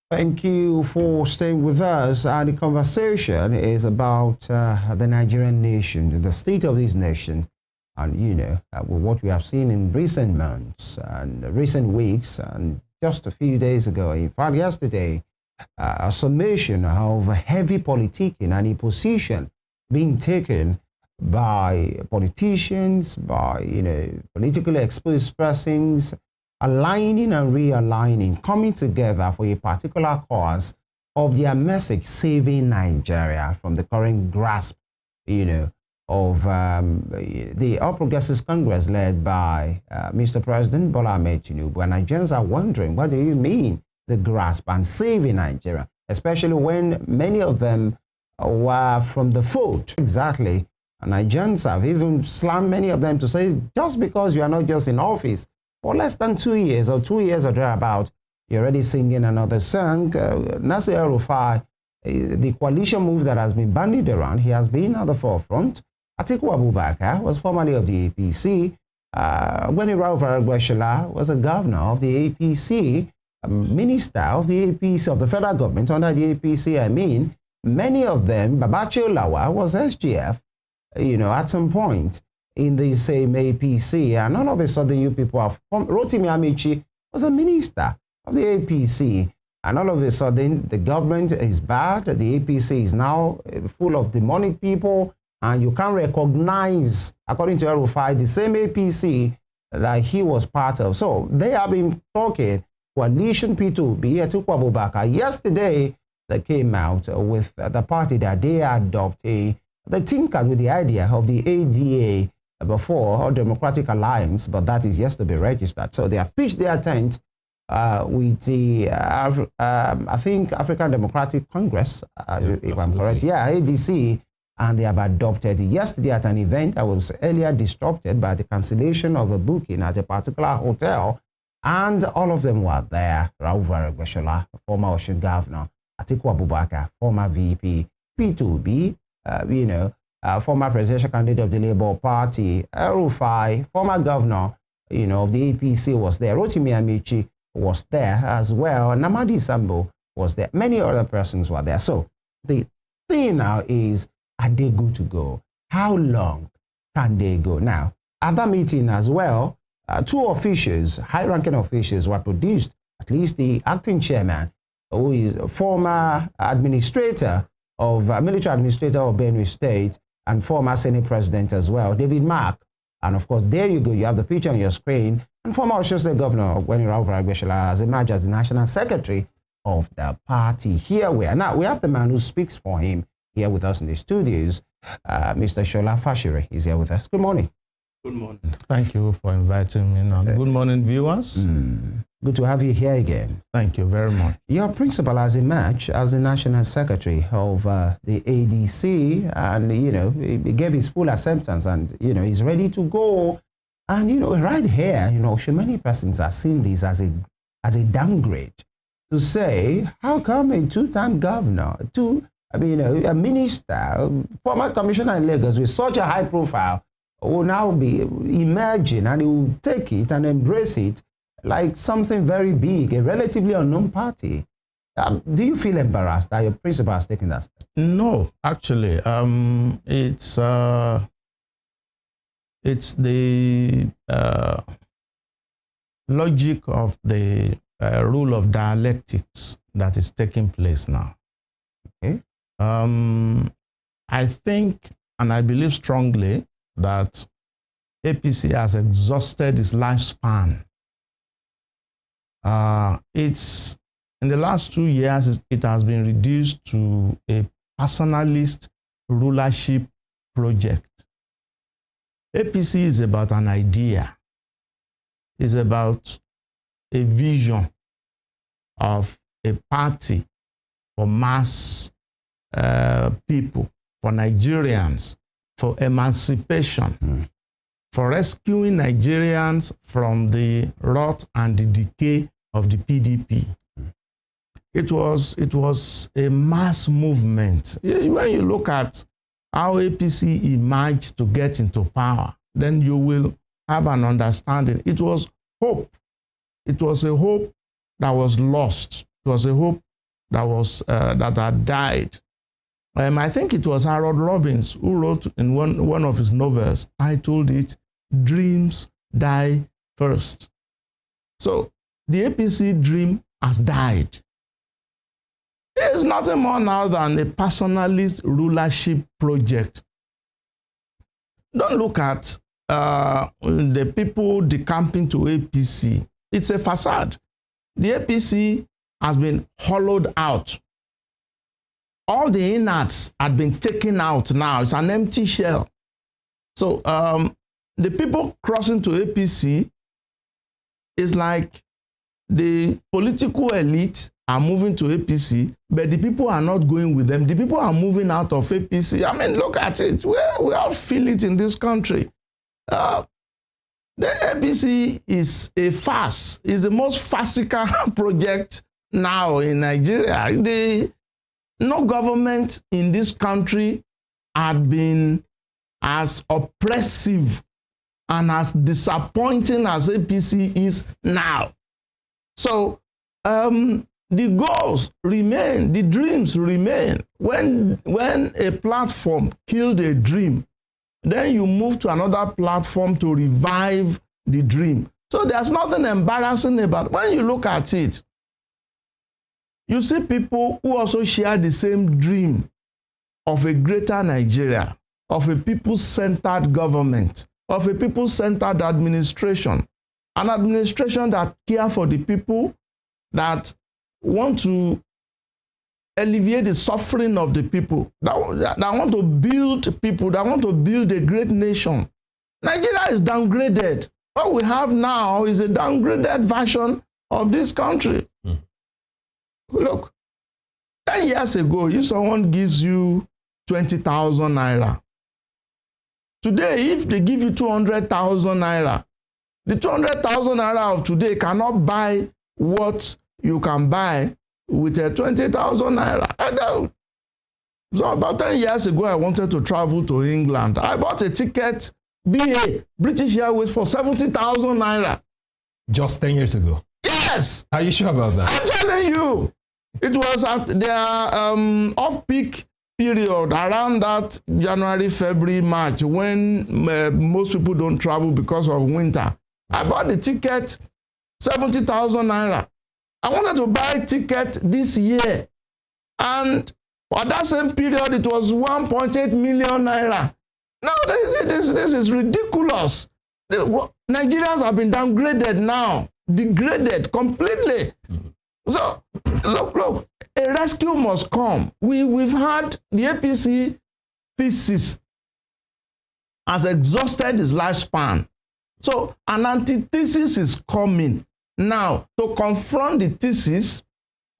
Thank you for staying with us. And the conversation is about the Nigerian nation, the state of this nation, and what we have seen in recent months and recent weeks, and just a few days ago, in fact, yesterday, a summation of heavy politicking and imposition being taken by politicians, by politically exposed persons, aligning and realigning, coming together for a particular cause of their message, saving Nigeria from the current grasp, of the All Progressives Congress led by Mr. President Bola Ahmed Tinubu. And Nigerians are wondering, what do you mean, the grasp and saving Nigeria, especially when many of them were from the fold? Exactly. And Nigerians have even slammed many of them to say, just because you are not just in office for less than 2 years or 2 years or thereabout, you're already singing another song. Nasir El-Rufai, the coalition move that has been bandied around, he has been at the forefront. Atiku Abubakar was formerly of the APC. Ogbeni Rauf Aregbesola was a governor of the APC, a minister of the APC, of the federal government under the APC. I mean, many of them, Babacho Lawa was SGF, at some point in the same APC, and all of a sudden you people have Rotimi Amici was a minister of the APC, and all of a sudden the government is bad, the APC is now full of demonic people, and you can't recognize, according to El-Rufai, the same APC that he was part of. So they have been talking coalition P2B, Atiku Abubakar. Yesterday they came out with the party that they adopted, they tinkered with the idea of the ADA before, or Democratic Alliance, but that is yet to be registered. So they have pitched their tent with the, I think, African Democratic Congress, if I'm correct, ADC, and they have adopted yesterday at an event that was earlier disrupted by the cancellation of a booking at a particular hotel, and all of them were there. Rauf Aregbesola, former Osun governor, Atiku Abubakar, former VP, P2B, former presidential candidate of the Labour Party, El-Rufai, former governor, of the APC was there. Rotimi Amici was there as well. Namadi Sambo was there. Many other persons were there. So the thing now is, are they good to go? How long can they go? Now, at that meeting as well, two officials, high-ranking officials, were produced. At least the acting chairman, who is a former administrator of military administrator of Benue State, and former Senate President as well, David Mark. And of course, there you go, you have the picture on your screen. And former Osun State Governor Ogbeni Rauf Aregbesola has emerged as the National Secretary of the party. Here we are. Now, we have the man who speaks for him here with us in the studios. Mr. Sola Fasure is here with us. Good morning. Good morning. Thank you for inviting me now. Good morning, viewers. Good to have you here again. Thank you very much. Your principal has emerged as the National Secretary of the ADC, and, he gave his full acceptance, and, he's ready to go. And, right here, so many persons are seeing this as a downgrade to say, how come a two-time governor, a minister, former commissioner in Lagos with such a high profile will now be emerging, and he will take it and embrace it like something very big, a relatively unknown party? Do you feel embarrassed that your principal has taken that step? No, actually, it's the logic of the rule of dialectics that is taking place now. Okay. I think, and I believe strongly, that APC has exhausted its lifespan. It's in the last 2 years, it has been reduced to a personalist rulership project. APC is about an idea. It's about a vision of a party for mass people, for Nigerians, for emancipation, for rescuing Nigerians from the rot and the decay of the PDP. It was a mass movement. When you look at how APC emerged to get into power, then you will have an understanding. It was hope. It was a hope that was lost. It was a hope that had died. I think it was Harold Robbins who wrote in one of his novels, titled it, "Dreams Die First." So the APC dream has died. It's nothing more now than a personalist rulership project. Don't look at the people decamping to APC. It's a facade. The APC has been hollowed out. All the innards had been taken out now. It's an empty shell. So the people crossing to APC is like the political elite are moving to APC, but the people are not going with them. The people are moving out of APC. I mean, look at it. We all feel it in this country. The APC is a farce. It's the most farcical project now in Nigeria. No government in this country had been as oppressive and as disappointing as APC is now. So the goals remain, the dreams remain. When a platform killed a dream, then you move to another platform to revive the dream. So there's nothing embarrassing about it. When you look at it, you see people who also share the same dream of a greater Nigeria, of a people-centered government, of a people-centered administration, an administration that cares for the people, that want to alleviate the suffering of the people, that want to build people, that want to build a great nation. Nigeria is downgraded. What we have now is a downgraded version of this country. Look, 10 years ago, if someone gives you 20,000 naira, today, if they give you 200,000 naira, the 200,000 naira of today cannot buy what you can buy with a 20,000 naira. So about 10 years ago, I wanted to travel to England. I bought a ticket, BA, British Airways, for 70,000 naira. Just 10 years ago? Yes. Are you sure about that? I'm telling you. It was at their off-peak period, around that January, February, March, when most people don't travel because of winter. I bought the ticket, 70,000 naira. I wanted to buy a ticket this year. And for that same period, it was 1.8 million naira. No, this is ridiculous. Nigerians have been downgraded now, degraded completely. So, look, a rescue must come. We've had the APC thesis has exhausted its lifespan. So, an antithesis is coming now to confront the thesis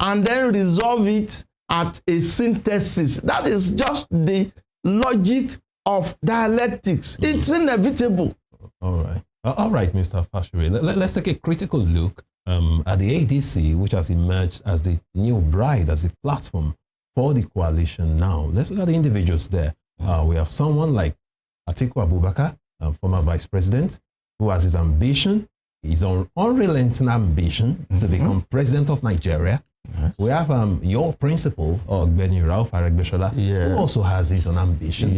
and then resolve it at a synthesis. That is just the logic of dialectics. It's inevitable. All right, Mr. Fasure. Let's take a critical look at the ADC, which has emerged as the new bride, as a platform for the coalition now. Let's look at the individuals there. We have someone like Atiku Abubakar, former vice president, who has his ambition, his own unrelenting ambition to become president of Nigeria. We have your principal, Ogbeni Rauf Aregbesola, who also has his own ambition.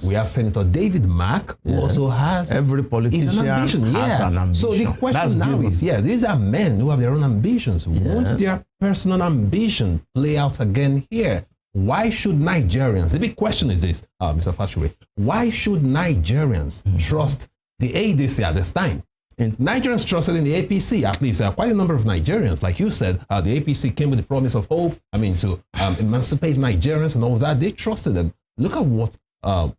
We have Senator David Mark, who also has every politician has an ambition. So the question now is, these are men who have their own ambitions. Won't their personal ambition play out again here? Why should Nigerians, the big question is this, Mr. Fasure, why should Nigerians trust the ADC at this time? Nigerians trusted in the APC, at least quite a number of Nigerians. Like you said, the APC came with the promise of hope, to emancipate Nigerians and all of that. They trusted them. Look at what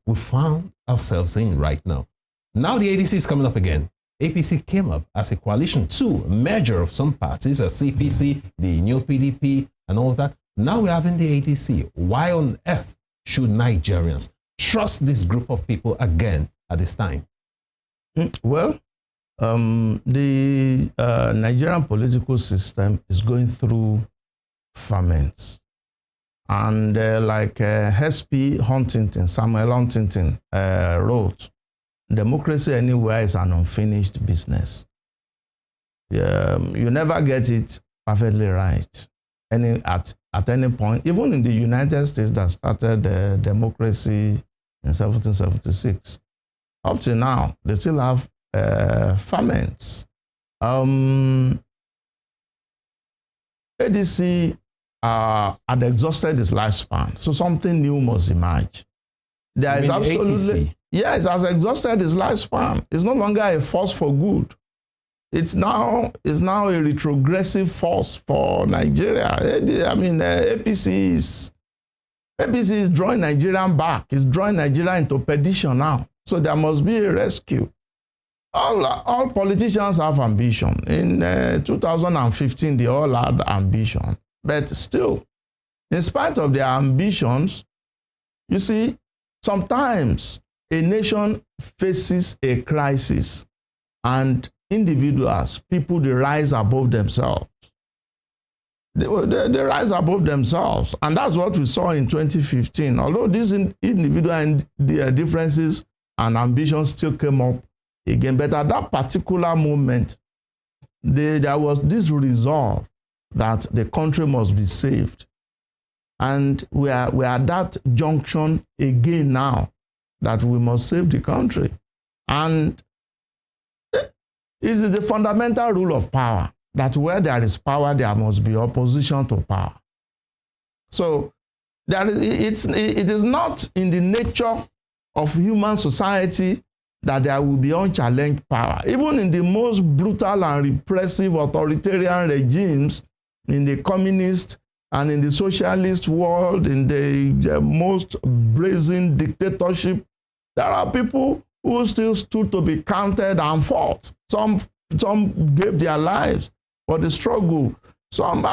we found ourselves in right now. Now the ADC is coming up again. APC came up as a coalition to merger of some parties, a CPC, the new PDP, and all of that. Now we're having the ADC. Why on earth should Nigerians trust this group of people again at this time? Well, the Nigerian political system is going through ferments. And like H.P. Huntington, Samuel Huntington wrote, democracy anywhere is an unfinished business. You never get it perfectly right. at any point, even in the United States that started democracy in 1776. Up to now, they still have famines. ADC had exhausted its lifespan, so something new must emerge. There is absolutely, yes, it has exhausted its lifespan. It's no longer a force for good. It's now a retrogressive force for Nigeria. I mean, APC is drawing Nigeria back. It's drawing Nigeria into perdition now. So there must be a rescue. All politicians have ambition. In 2015, they all had ambition. But still, in spite of their ambitions, you see, sometimes a nation faces a crisis and individuals, people, they rise above themselves. They rise above themselves. And that's what we saw in 2015. Although these individual differences and ambitions still came up again. But at that particular moment, there was this resolve that the country must be saved. And we are at that junction again now, that we must save the country. And it is the fundamental rule of power, that where there is power, there must be opposition to power. So it is not in the nature of human society that there will be unchallenged power. Even in the most brutal and repressive authoritarian regimes, in the communist and in the socialist world, in the most brazen dictatorship, there are people who still stood to be counted and fought. Some gave their lives for the struggle. Some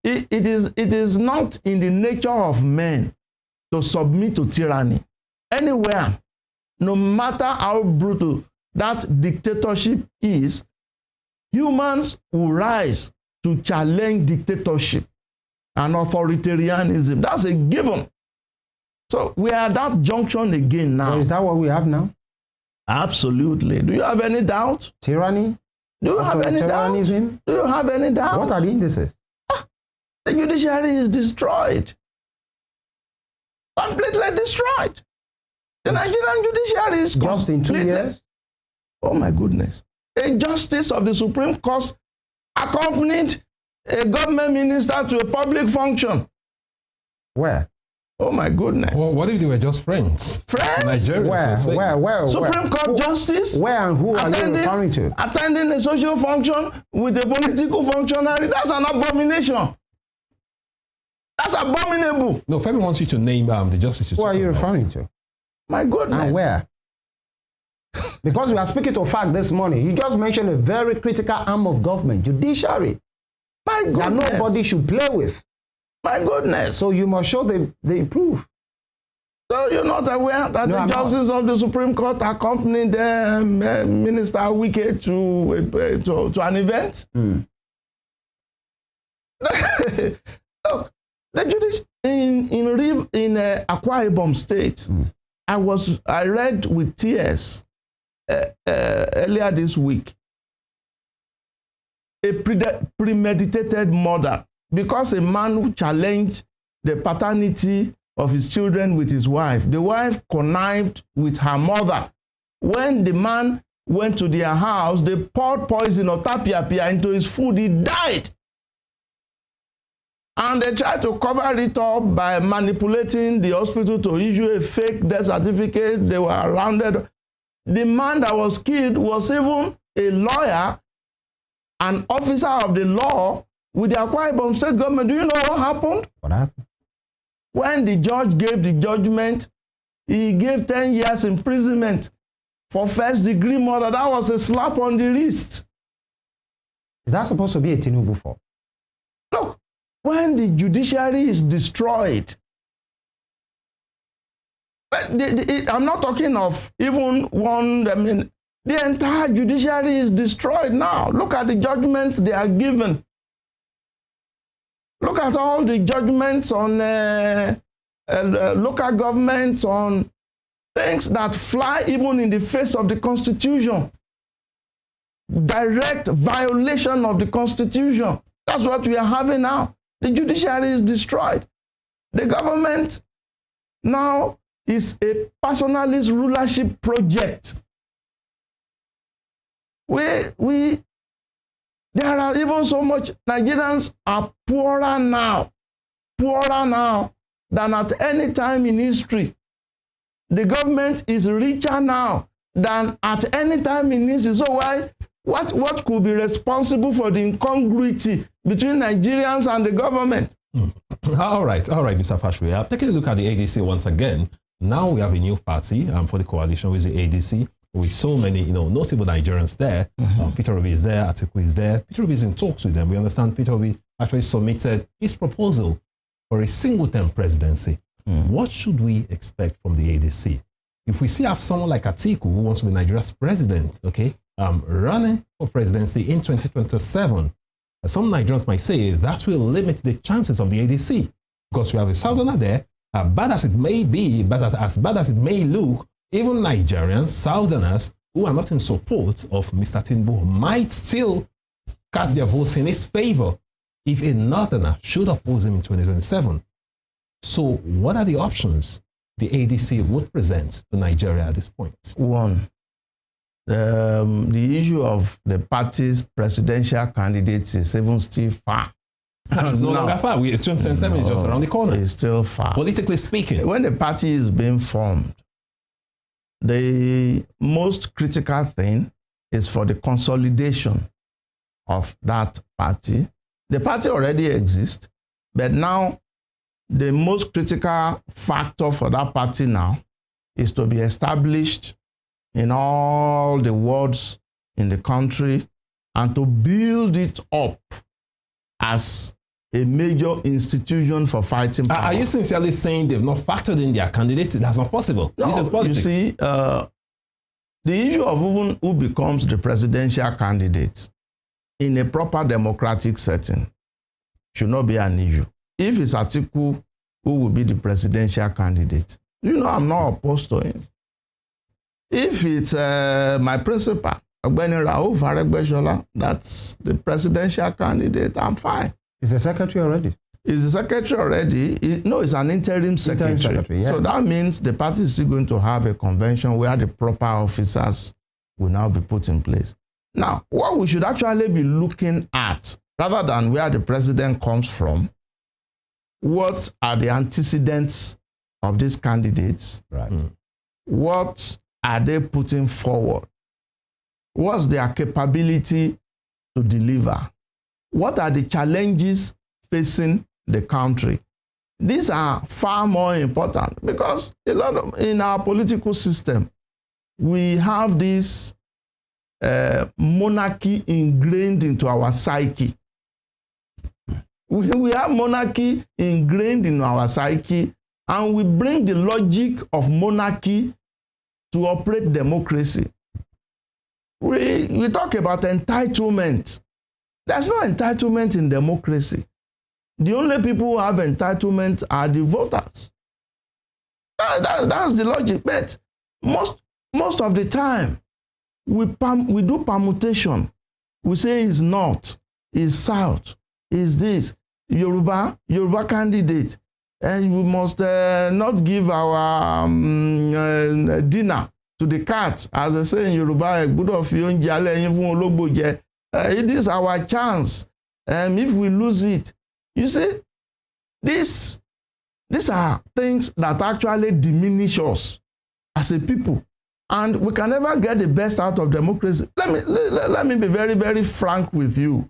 it is not in the nature of men to submit to tyranny. Anywhere, no matter how brutal that dictatorship is, humans will rise to challenge dictatorship and authoritarianism. That's a given. So we are at that junction again now. Well, is that what we have now? Absolutely. Do you have any doubt? Tyranny? Do you have any doubt? Do you have any doubt? What are the indices? The judiciary is destroyed. Completely destroyed. The Nigerian judiciary is just in 2 years? Oh my goodness. A justice of the Supreme Court accompanied a government minister to a public function. Where? Oh my goodness. Well, what if they were just friends? Friends? Nigerians. Where? Supreme Court justice? Where and who are you referring to? Attending a social function with a political functionary. That's an abomination. That's abominable. No, Femi wants you to name the justice. Who are you referring to? My goodness. And where? Because we are speaking to fact this morning. You just mentioned a very critical arm of government, judiciary. My goodness. That nobody should play with. My goodness. So you must show the proof. So you're not aware that the justice of the Supreme Court accompanied Minister Wike to an event? Look, the judiciary in Akwa Ibom State, I read with tears earlier this week, a premeditated murder, because a man who challenged the paternity of his children with his wife. The wife connived with her mother. When the man went to their house, they poured poison or tapia into his food. He died. And they tried to cover it up by manipulating the hospital to issue a fake death certificate. They were rounded. The man that was killed was even a lawyer, an officer of the law with the Akwa Ibom State government. Do you know what happened? What happened? When the judge gave the judgment, he gave 10 years imprisonment for first-degree murder. That was a slap on the wrist. Is that supposed to be a Tinubu fault? Look, when the judiciary is destroyed, I'm not talking of even one, I mean, the entire judiciary is destroyed now. Look at the judgments they are given. Look at all the judgments on local governments, on things that fly even in the face of the Constitution. Direct violation of the Constitution. That's what we are having now. The judiciary is destroyed. The government now is a personalist rulership project. There are even so much, Nigerians are poorer now than at any time in history. The government is richer now than at any time in history. So why, what could be responsible for the incongruity between Nigerians and the government? All right, Mr. Fasure. I've taken a look at the ADC once again. Now we have a new party for the coalition with the ADC, with so many, notable Nigerians there. Peter Obi is there, Atiku is there. Peter Obi is in talks with them. We understand Peter Obi actually submitted his proposal for a single-term presidency. What should we expect from the ADC? If we have someone like Atiku, who wants to be Nigeria's president, running for presidency in 2027, some Nigerians might say that will limit the chances of the ADC, because we have a southerner there. Bad as it may be, but as bad as it may look, even Nigerians, southerners, who are not in support of Mr. Tinubu might still cast their votes in his favor if a northerner should oppose him in 2027. So what are the options the ADC would present to Nigeria at this point? One, the issue of the party's presidential candidates is even still far. It's no longer far. 2027 is just around the corner. It's still far. Politically speaking. When the party is being formed, the most critical thing is for the consolidation of that party. The party already exists, but now the most critical factor for that party now is to be established in all the wards in the country and to build it up as a major institution for fighting power. Are you sincerely saying they've not factored in their candidates? That's not possible. No, this is politics. You see, the issue of who becomes the presidential candidate in a proper democratic setting should not be an issue. If it's Atiku who will be the presidential candidate, I'm not opposed to him. If it's my principal, Ogbeni Rauf Aregbesola, that's the presidential candidate, I'm fine. Is the secretary already? Is the secretary already? No, it's an interim secretary. Yeah. So that means the party is still going to have a convention where the proper officers will now be put in place. Now, what we should actually be looking at, rather than where the president comes from, what are the antecedents of these candidates? Right. What are they putting forward? What's their capability to deliver? What are the challenges facing the country? These are far more important because in our political system, we have this monarchy ingrained into our psyche. We have monarchy ingrained in our psyche, and we bring the logic of monarchy to operate democracy. We talk about entitlement. There's no entitlement in democracy. The only people who have entitlement are the voters. That's the logic. But most of the time, we do permutation. We say it's north, it's south, it's this. Yoruba candidate. And we must not give our dinner to the cats. As I say in Yoruba, it is our chance. If we lose it, you see, these are things that actually diminish us as a people. And we can never get the best out of democracy. Let me be very, very frank with you.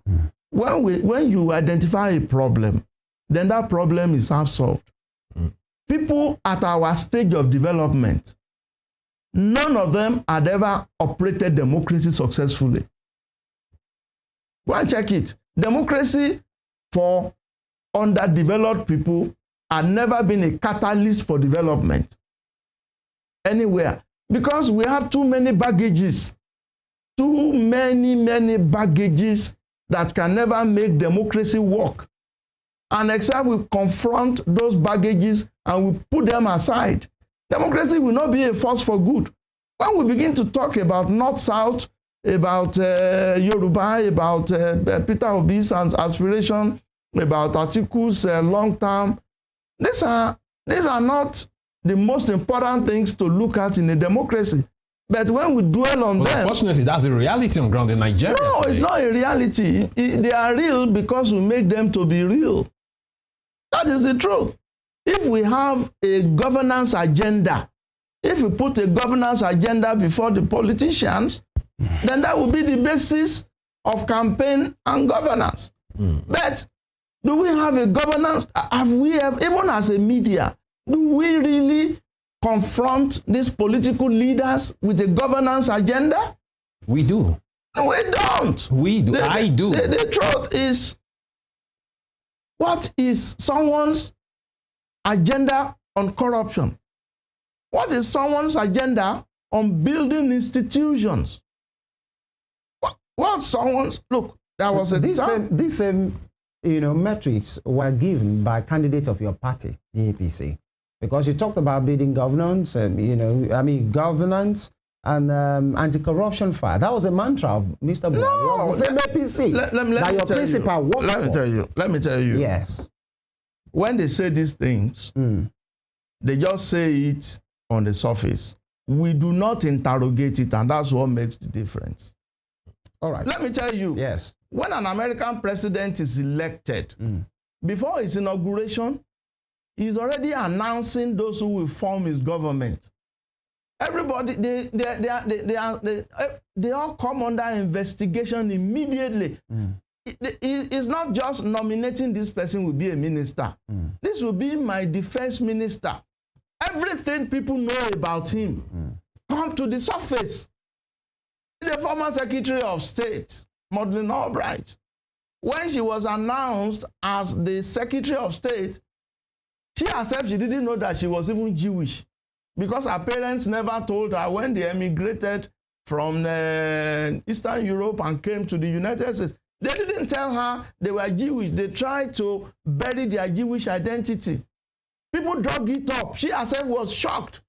When you identify a problem, then that problem is half solved. People at our stage of development, none of them had ever operated democracy successfully. Go and check it. Democracy for underdeveloped people had never been a catalyst for development anywhere, because we have too many baggages, too many baggages that can never make democracy work. And except we confront those baggages and we put them aside, democracy will not be a force for good. When we begin to talk about north-south, about Yoruba, about Peter Obi's aspiration, about Atiku's long term. These are not the most important things to look at in a democracy. But when we dwell on them... Unfortunately, that's a reality on ground in Nigeria. No, today. It's not a reality. They are real because we make them to be real. That is the truth. If we have a governance agenda, if we put a governance agenda before the politicians, then that will be the basis of campaign and governance. But do we have a governance? Even as a media, do we really confront these political leaders with a governance agenda? We do. No, we don't. We do. I do. The truth is, what is someone's agenda on corruption? What is someone's agenda on building institutions? What someone's... Look, there was a... These same metrics were given by candidates of your party, the APC. Because you talked about building governance, governance and anti-corruption fire. That was a mantra of Mr. Bola. No, same APC. Let me tell you. Yes. When they say these things, they just say it on the surface. We do not interrogate it, and that's what makes the difference. All right. Let me tell you. Yes. When an American president is elected, before his inauguration, he's already announcing those who will form his government. Everybody, they all come under investigation immediately. It's not just nominating this person will be a minister. This will be my defense minister. Everything people know about him come to the surface. The former Secretary of State, Madeleine Albright, when she was announced as the Secretary of State, she herself, she didn't know that she was even Jewish because her parents never told her when they emigrated from Eastern Europe and came to the United States. They didn't tell her they were Jewish. They tried to bury their Jewish identity. People dug it up. She herself was shocked.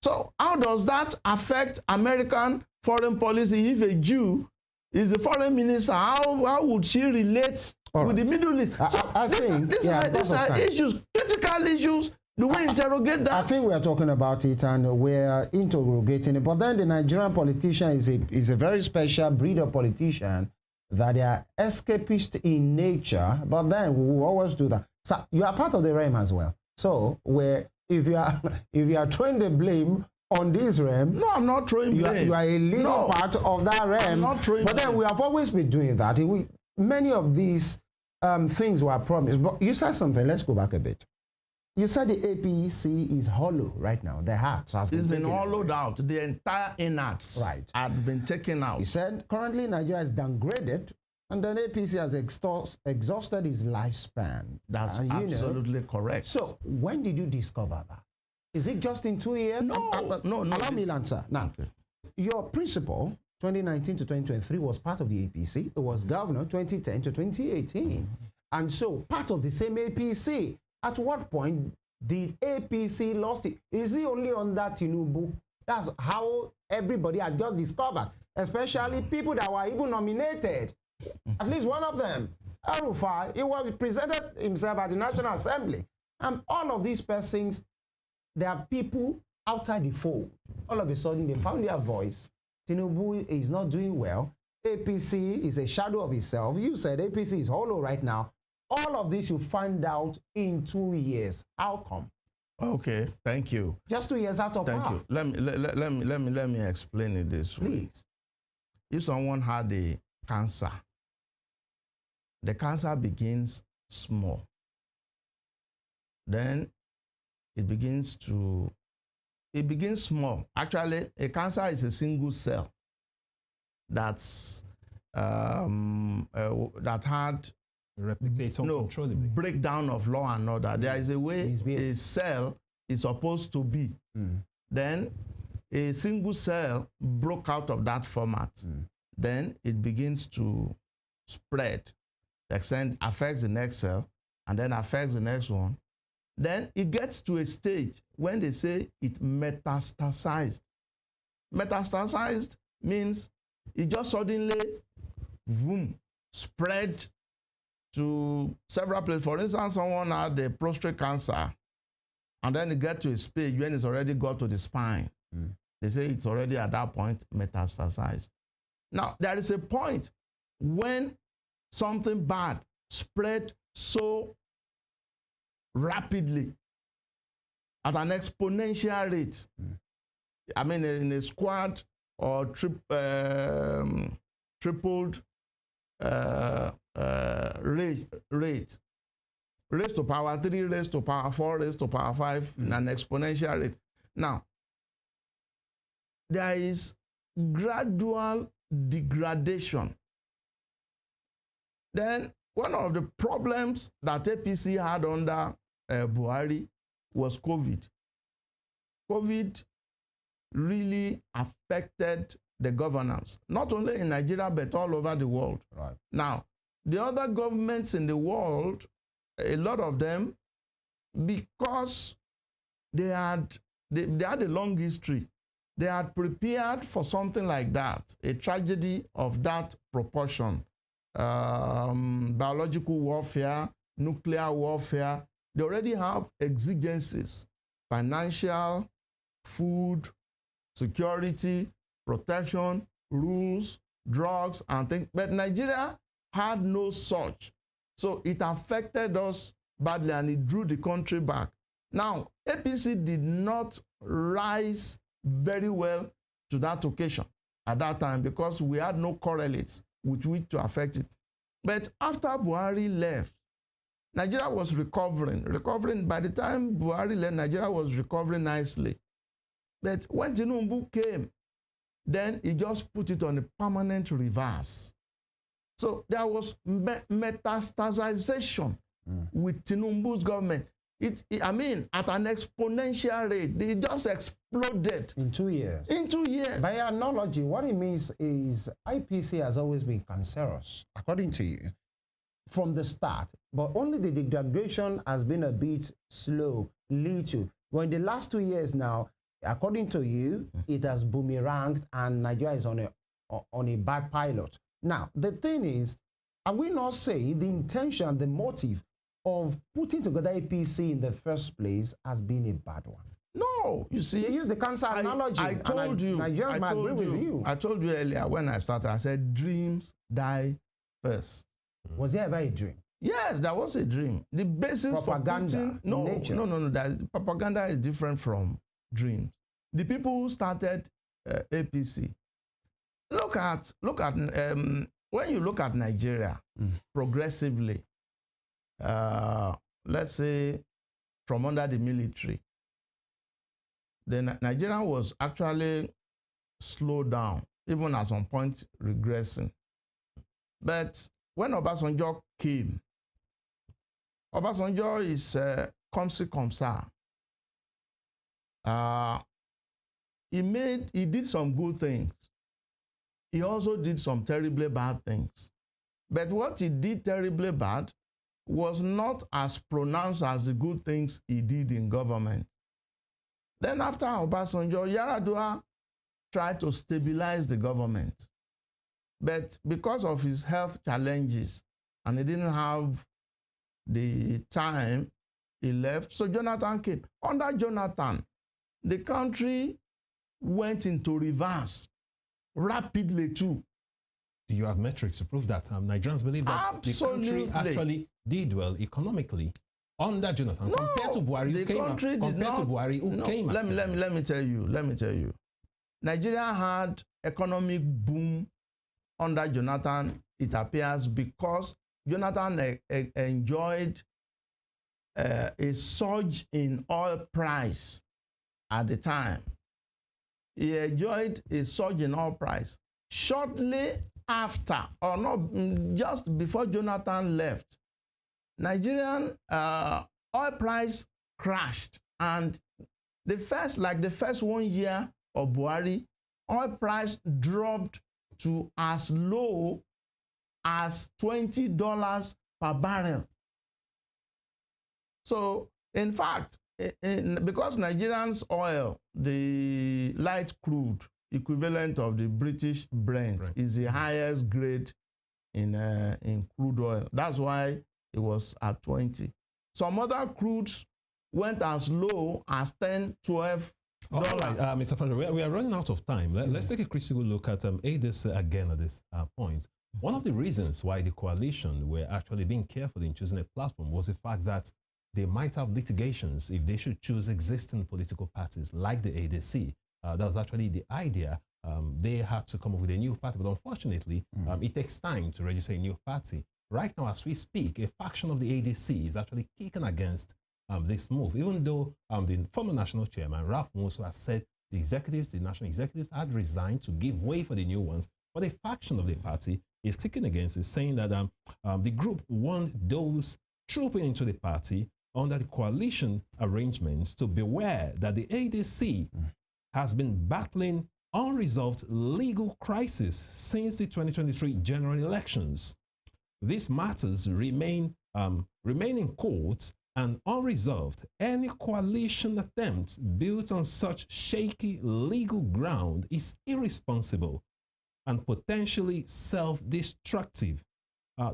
So how does that affect American foreign policy? If a Jew is the foreign minister, how would she relate with the Middle East? These are issues, critical issues. Do we interrogate that? I think we are talking about it and we're interrogating it. But then the Nigerian politician is a very special breed of politician that they are escapist in nature. But then we will always do that. So you are part of the realm as well. So if you are throwing the blame on this realm, no, I'm not throwing blame. You are a leading part of that realm. I'm not throwing but then blame. We have always been doing that. Many of these things were promised. But you said something. Let's go back a bit. You said the APC is hollow right now. The heart has been hollowed out. The entire innards had been taken out. You said currently Nigeria is downgraded, and then APC has exhausted its lifespan. That's absolutely correct. So when did you discover that? Is it just in 2 years? No. Allow me to answer. Now, your principal, 2019 to 2023, was part of the APC. It was governor 2010 to 2018. And so part of the same APC. At what point did APC lost it? Is it only under Tinubu? That's how everybody has just discovered, especially people that were even nominated. At least one of them, El-Rufai, he was presented himself at the National Assembly. And all of these persons, there are people outside the fold. All of a sudden, they found their voice. Tinubu is not doing well. APC is a shadow of itself. You said APC is hollow right now. All of this you find out in 2 years. How come? Okay, thank you. Just 2 years out of Thank you. Let me explain it this way. Please. If someone had a cancer, the cancer begins small. Then it begins small. Actually, a cancer is a single cell that's that had replicates uncontrollably. Breakdown of law and order. There is a way a cell is supposed to be. Then a single cell broke out of that format. Then it begins to spread. The extent affects the next cell and then affects the next one. Then it gets to a stage when they say it metastasized. Metastasized means it just suddenly, boom, spread to several places. For instance, someone had a prostate cancer, and then it gets to a stage when it's already got to the spine. They say it's already at that point metastasized. Now, there is a point when something bad spread so rapidly at an exponential rate. I mean, in a squad or tripled rate. Raised to power 3, raised to power 4, raised to power 5 in an exponential rate. Now, there is gradual degradation. Then, one of the problems that APC had under Buhari was COVID. COVID really affected the governance, not only in Nigeria, but all over the world. Right. Now, the other governments in the world, a lot of them, because they had a long history, they had prepared for something like that, a tragedy of that proportion. Biological warfare, nuclear warfare, they already have exigencies, financial, food, security, protection, rules, drugs, and things. But Nigeria had no such. So it affected us badly and it drew the country back. Now, APC did not rise very well to that occasion at that time because we had no correlates with which to affect it. But after Buhari left, Nigeria was recovering. By the time Buhari left, Nigeria was recovering nicely. But when Tinubu came, then he just put it on a permanent reverse. So there was metastasization with Tinubu's government. I mean, at an exponential rate, they just exploded. In 2 years. In 2 years. By analogy, what it means is IPC has always been cancerous, according to you, from the start. But only the degradation has been a bit slow, little. Well, in the last 2 years now, according to you, it has boomeranged and Nigeria is on a bad pilot. Now, the thing is, are we not saying the intention, the motive of putting together APC in the first place has been a bad one? No, you see. You use the cancer analogy. I told you. Nigerians might agree with you. I told you earlier when I started, I said dreams die first. Was there ever a dream? Yes, there was a dream. The basis propaganda, for putting, no. Propaganda is different from dreams. The people who started APC, look at when you look at Nigeria progressively, let's say from under the military, then Nigeria was actually slowed down, even at some point regressing. But when Obasanjo came, Obasanjo is comme ci comme ça. He did some good things. He also did some terribly bad things. But what he did terribly bad was not as pronounced as the good things he did in government. Then after Obasanjo, Yar'Adua tried to stabilize the government. But because of his health challenges, and he didn't have the time, he left. So Jonathan came. Under Jonathan, the country went into reverse rapidly too. Do you have metrics to prove that? Nigerians believe that Absolutely. the country actually did well economically under Jonathan compared to Buhari, who came after. Let me tell you. Nigeria had economic boom under Jonathan, it appears, because Jonathan enjoyed a surge in oil price at the time. He enjoyed a surge in oil price. Shortly after, or not, just before Jonathan left, Nigerian oil price crashed. And the first 1 year of Buhari, oil price dropped to as low as $20 per barrel. So, in fact, because Nigerians oil, the light crude, equivalent of the British Brent. Is the highest grade in crude oil. That's why it was at 20. Some other crudes went as low as 10, 12 dollars. All right, Mr. Fasure, we are running out of time. Let's take a critical look at ADC again at this point. One of the reasons why the coalition were actually being careful in choosing a platform was the fact that they might have litigations if they should choose existing political parties like the ADC. That was actually the idea. They had to come up with a new party, but unfortunately, it takes time to register a new party. Right now, as we speak, a faction of the ADC is actually kicking against this move, even though the former national chairman, Rauf Aregbesola, has said the national executives had resigned to give way for the new ones, but a faction of the party is kicking against it, saying that the group want those trooping into the party under the coalition arrangements to beware that the ADC has been battling unresolved legal crisis since the 2023 general elections. These matters remain in court and unresolved. Any coalition attempt built on such shaky legal ground is irresponsible and potentially self-destructive,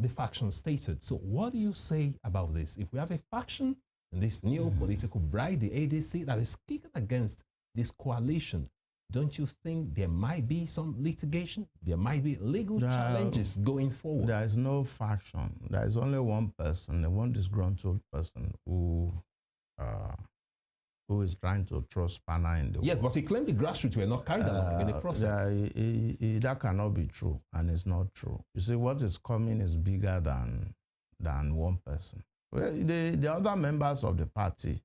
the faction stated. So what do you say about this? If we have a faction in this new political bride, the ADC, that is kicking against this coalition, don't you think there might be some litigation? There might be legal challenges going forward? There is no faction. There is only one person, one disgruntled person who is trying to throw spanner in the Yes, but he claimed the grassroots were not carried along in the process. That cannot be true, and it's not true. You see, what is coming is bigger than one person. Well, the other members of the party,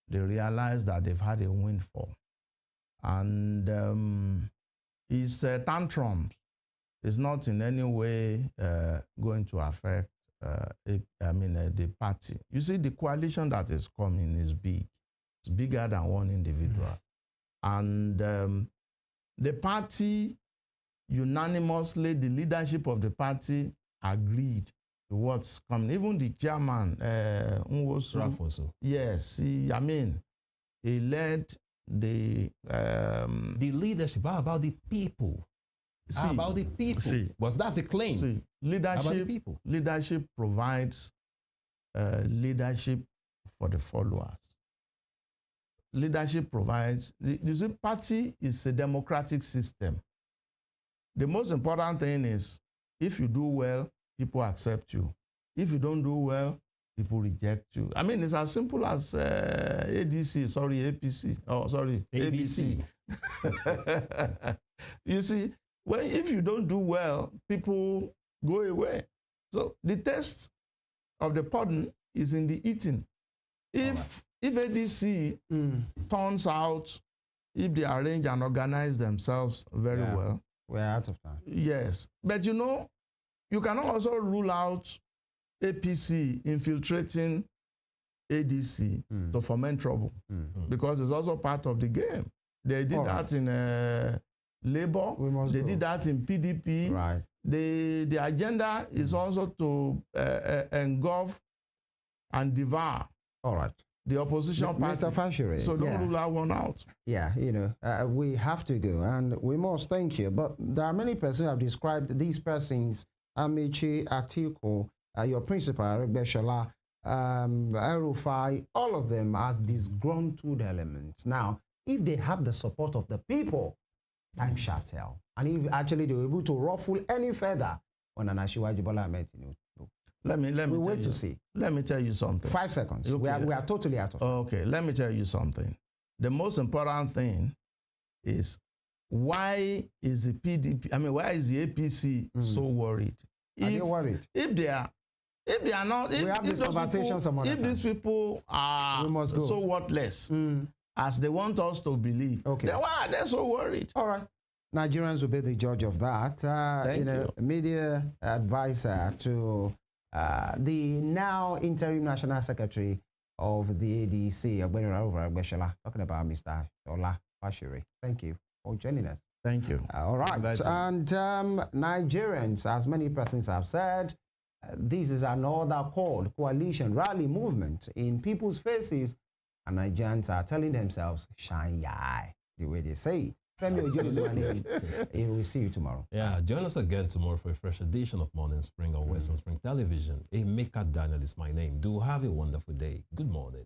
they realize that they've had a windfall. And his tantrums is not in any way going to affect the party. You see, the coalition that is coming is big. It's bigger than one individual. And the party unanimously, the leadership of the party agreed to what's coming. Even the chairman, Nwosu. Yes, he led the leadership. How about the people? How about the people? Was that the claim? See, leadership provides leadership for the followers. Leadership provides. You see, party is a democratic system. The most important thing is, if you do well, people accept you. If you don't do well, people reject you. It's as simple as ADC, APC. Oh, sorry, ABC. You see, if you don't do well, people go away. So the taste of the pudding is in the eating. If ADC turns out, if they arrange and organize themselves very well, we're out of time. Yes, but you cannot also rule out APC infiltrating ADC to foment trouble because it's also part of the game. They did that in Labour. They did that in PDP. Right. The agenda is also to engulf and devour. All right. The opposition party. Mr. Fasure. So don't rule that one out. Yeah, we have to go, and we must thank you. But there are many persons who have described these persons, Amici, Atiku, your principal, Aregbesola, El-Rufai, all of them as disgruntled elements. Now, if they have the support of the people, time shall tell. And if actually they were able to ruffle any further on Asiwaju Bola Ahmed Tinubu. Let me wait to see. Let me tell you something. 5 seconds. Okay. We are totally out of time. Okay, let me tell you something. The most important thing is, why is the PDP, why is the APC so worried? Are they worried? If they are not, we have this conversation some other time. If these people are so worthless as they want us to believe, then why are they so worried? All right. Nigerians will be the judge of that. Thank you. Media advisor to the now interim national secretary of the ADC, Ogbeni Rauf Aregbesola, talking about Mr. Sola Fasure. Thank you for joining us. Thank you. All right. And Nigerians, as many persons have said, this is another called coalition rally movement in people's faces, and Nigerians are telling themselves, shine your eye, the way they say it. Femi Ojo is my name. We'll see you tomorrow. Yeah, join us again tomorrow for a fresh edition of Morning Spring on Western Spring Television. Emeka Daniel is my name. Do have a wonderful day. Good morning.